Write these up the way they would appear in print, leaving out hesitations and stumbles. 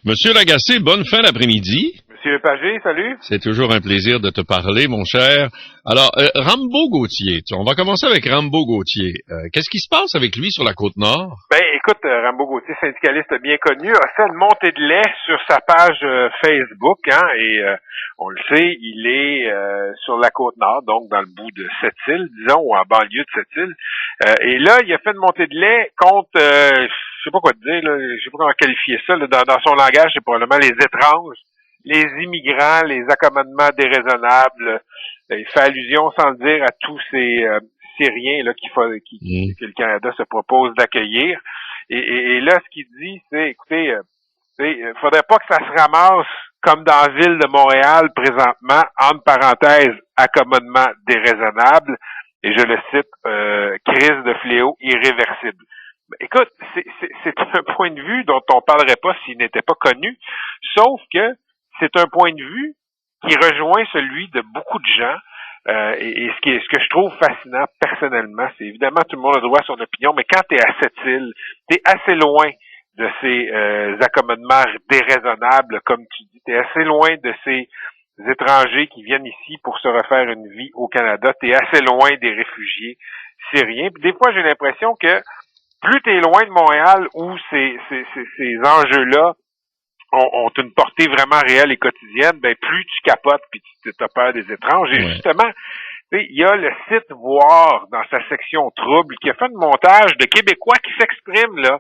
Monsieur Lagacé, bonne fin d'après-midi. Monsieur Pagé, salut. C'est toujours un plaisir de te parler, mon cher. Alors, Rambo Gauthier, on va commencer avec Rambo Gauthier. Qu'est-ce qui se passe avec lui sur la Côte-Nord? Ben, écoute, Rambo Gauthier, syndicaliste bien connu, a fait une montée de lait sur sa page Facebook, hein, et on le sait, il est sur la Côte-Nord, donc dans le bout de Sept-Îles, disons, ou en banlieue de Sept-Îles. Et là, il a fait une montée de lait contre, je sais pas quoi te dire, là, je sais pas comment qualifier ça, là, dans son langage, c'est probablement les étranges, les immigrants, les accommodements déraisonnables. Il fait allusion, sans le dire, à tous ces Syriens là que le Canada se propose d'accueillir. Et là, ce qu'il dit, c'est, écoutez, faudrait pas que ça se ramasse comme dans la ville de Montréal présentement, entre parenthèses, accommodement déraisonnable, et je le cite, crise de fléau irréversible. Écoute, c'est un point de vue dont on parlerait pas s'il n'était pas connu, sauf que c'est un point de vue qui rejoint celui de beaucoup de gens. Et ce que je trouve fascinant personnellement, c'est évidemment tout le monde a droit à son opinion, mais quand tu es à Sept-Îles, tu es assez loin de ces accommodements déraisonnables, comme tu dis, tu es assez loin de ces étrangers qui viennent ici pour se refaire une vie au Canada, tu es assez loin des réfugiés syriens. Puis des fois, j'ai l'impression que plus tu es loin de Montréal où ces enjeux-là ont une portée vraiment réelle et quotidienne, ben plus tu capotes puis tu as peur des étranges. Et justement, il y a le site Voir dans sa section Trouble qui a fait un montage de Québécois qui s'expriment là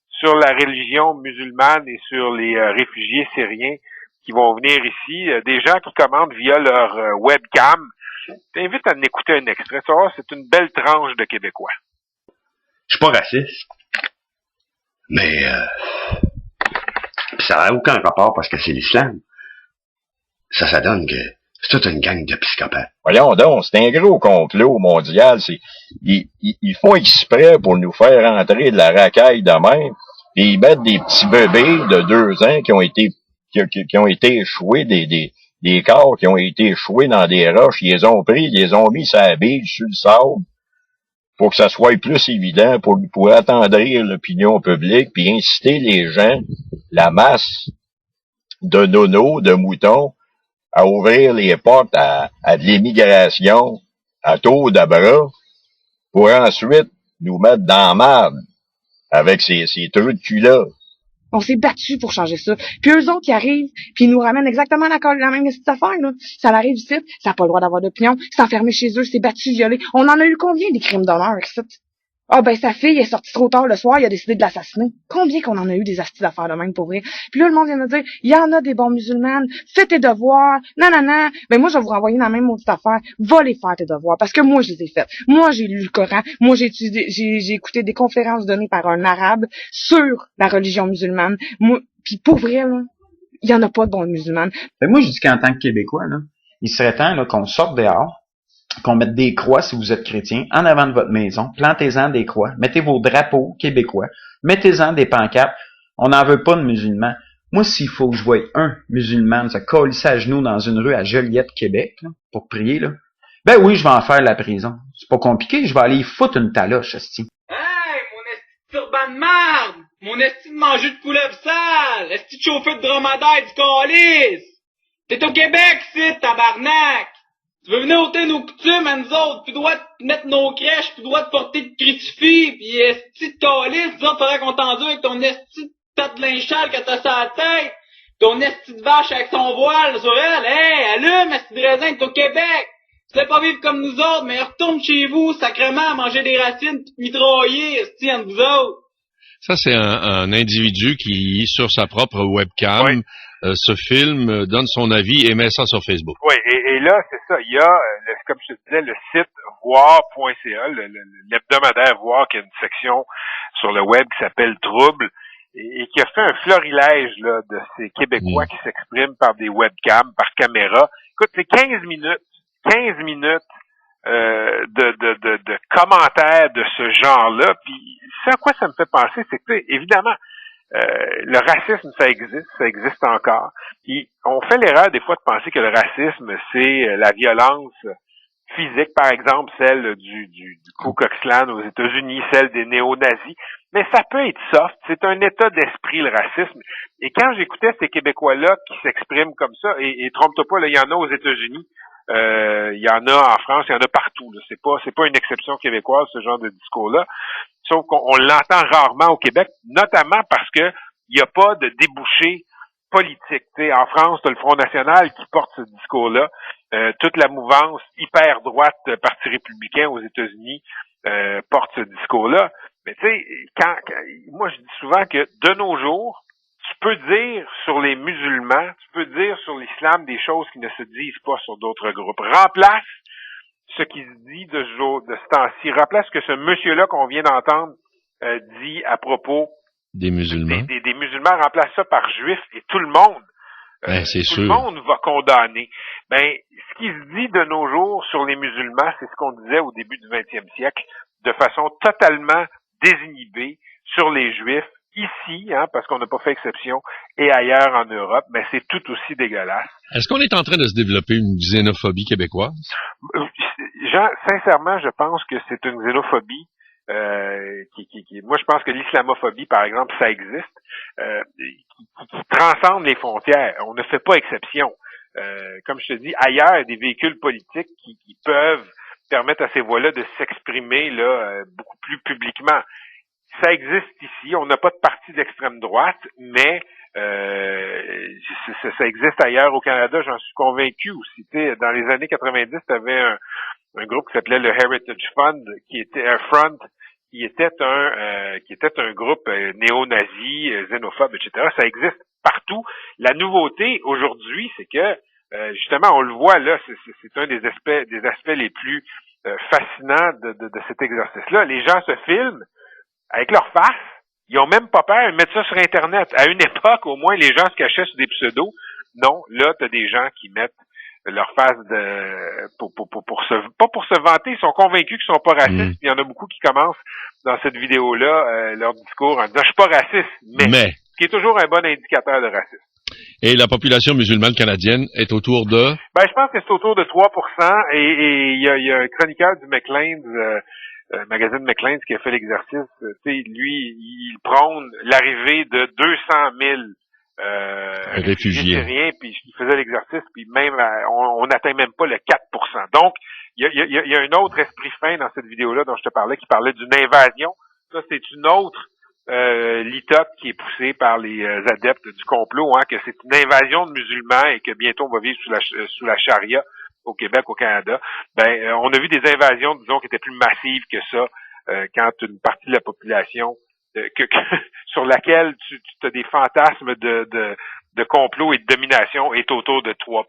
sur la religion musulmane et sur les réfugiés syriens qui vont venir ici, des gens qui commandent via leur webcam. Je t'invite à en écouter un extrait. Tu vois, c'est une belle tranche de Québécois. Je suis pas raciste, mais ça n'a aucun rapport parce que c'est l'islam. Ça donne que c'est toute une gang de psychopathes. Voyons donc, c'est un gros complot mondial. Ils font exprès pour nous faire entrer de la racaille de même, et ils mettent des petits bébés de 2 ans qui ont été échoués, des corps qui ont été échoués dans des roches, ils les ont pris, ils les ont mis sur la bille, sur le sable, pour que ça soit plus évident, pour attendrir l'opinion publique, puis inciter les gens, la masse de nonos, de moutons, à ouvrir les portes à de l'immigration, à tour de bras, pour ensuite nous mettre dans la merde avec ces trous de cul-là. On s'est battu pour changer ça. Puis eux autres, ils arrivent, puis ils nous ramènent exactement la même petite affaire, là. Ça arrive ici, ça n'a pas le droit d'avoir d'opinion, c'est enfermé chez eux, c'est battu, violé. On en a eu combien des crimes d'honneur, ici? Ah, ben, sa fille est sortie trop tard le soir, il a décidé de l'assassiner. Combien qu'on en a eu des astis d'affaires de même, pour vrai? Puis là, le monde vient me dire, il y en a des bons musulmanes, fais tes devoirs, nanana. Ben, moi, je vais vous renvoyer dans la même maudite affaire. Va les faire tes devoirs, parce que moi, je les ai faites. Moi, j'ai lu le Coran. Moi, j'ai écouté des conférences données par un arabe sur la religion musulmane. Moi, puis pour vrai, là, il y en a pas de bons musulmanes. Ben, moi, je dis qu'en tant que Québécois, là, il serait temps, là, qu'on sorte dehors, qu'on mette des croix si vous êtes chrétien, en avant de votre maison, plantez-en des croix, mettez vos drapeaux québécois, mettez-en des pancartes, on n'en veut pas de musulmans. Moi, s'il faut que je voie un musulman se colisser à genoux dans une rue à Joliette, Québec, là, pour prier, là, ben oui, je vais en faire la prison. C'est pas compliqué, je vais aller y foutre une taloche, esti. Hey, mon esti de turban de marde! Mon esti de manger de couleuvre sale! Esti de chauffeur de dromadaire du calice! T'es au Québec, c'est tabarnak! Tu veux venir ôter nos coutumes à nous autres, puis dois te mettre nos crèches, puis dois te porter de crucifix, puis esti de calice, nous autres, faudrait qu'on t'endure avec ton esti de patte de linchal que t'as sur la tête, ton esti de vache avec son voile sur elle, hey, allume, esti de raisin, t'es au Québec! Tu veux pas vivre comme nous autres, mais retourne chez vous, sacrément, à manger des racines, pis mitrailler, esti, entre vous autres! Ça, c'est un individu qui, sur sa propre webcam, se filme, donne son avis et met ça sur Facebook. Oui, et là, c'est ça. Il y a, comme je te disais, le site voir.ca, l'hebdomadaire Voir, qui a une section sur le web qui s'appelle Trouble, et qui a fait un florilège là de ces Québécois qui s'expriment par des webcams, par caméra. Écoute, c'est 15 minutes de commentaires de ce genre-là. Puis, ça à quoi ça me fait penser, c'est que, évidemment, le racisme, ça existe encore. Puis, on fait l'erreur des fois de penser que le racisme, c'est la violence physique, par exemple, celle du Ku Klux Klan aux États-Unis, celle des néo-nazis. Mais ça peut être soft. C'est un état d'esprit, le racisme. Et quand j'écoutais ces Québécois-là qui s'expriment comme ça, et trompe-toi pas, là, il y en a aux États-Unis, il y en a en France, il y en a partout. Là. C'est pas une exception québécoise, ce genre de discours-là. Sauf qu'on l'entend rarement au Québec, notamment parce que il n'y a pas de débouché politique. T'sais, en France, tu as le Front national qui porte ce discours-là. Toute la mouvance hyper droite Parti républicain aux États-Unis porte ce discours-là. Mais tu sais, moi je dis souvent que de nos jours, tu peux dire sur les musulmans, tu peux dire sur l'islam des choses qui ne se disent pas sur d'autres groupes. Remplace ce qui se dit de ce temps-ci. Remplace ce que ce monsieur-là qu'on vient d'entendre dit à propos Des musulmans. Des musulmans, remplace ça par juifs et tout le monde. C'est tout sûr. le monde va condamner. Ben, ce qui se dit de nos jours sur les musulmans, c'est ce qu'on disait au début du 20e siècle, de façon totalement désinhibée sur les juifs, ici, parce qu'on n'a pas fait exception, et ailleurs en Europe, mais c'est tout aussi dégueulasse. Est-ce qu'on est en train de se développer une xénophobie québécoise? Sincèrement, je pense que c'est une xénophobie moi je pense que l'islamophobie, par exemple, ça existe, qui transcende les frontières. On ne fait pas exception. Comme je te dis, ailleurs, il y a des véhicules politiques qui peuvent permettre à ces voix-là de s'exprimer là beaucoup plus publiquement. Ça existe ici. On n'a pas de parti d'extrême droite, mais ça existe ailleurs au Canada, j'en suis convaincu aussi. T'sais, dans les années 90, tu avais un groupe qui s'appelait le Heritage Fund, qui était un front, qui était un groupe néo-nazi, xénophobe, etc. Ça existe partout. La nouveauté aujourd'hui, c'est que justement, on le voit là, c'est un des aspects les plus fascinants de cet exercice-là. Les gens se filment avec leur face. Ils ont même pas peur de mettre ça sur Internet. À une époque, au moins, les gens se cachaient sous des pseudos. Non, là, t'as des gens qui mettent leur face pas pour se vanter, ils sont convaincus qu'ils sont pas racistes. Il y en a beaucoup qui commencent dans cette vidéo-là leur discours en disant je suis pas raciste, mais ce qui est toujours un bon indicateur de racisme. Et la population musulmane canadienne est autour de? Ben, je pense que c'est autour de 3%, et il y a un chroniqueur du Maclean's, magazine Maclean's, qui a fait l'exercice. Lui, il prône l'arrivée de 200 000 réfugiés syriens, puis il faisait l'exercice, puis même on n'atteint même pas le 4%. Donc, il y a un autre esprit fin dans cette vidéo-là dont je te parlais, qui parlait d'une invasion. Ça, c'est une autre litote qui est poussée par les adeptes du complot, que c'est une invasion de musulmans et que bientôt on va vivre sous la charia au Québec, au Canada. Ben, on a vu des invasions, disons, qui étaient plus massives que ça, quand une partie de la population sur laquelle tu as des fantasmes de complot et de domination est autour de 3%.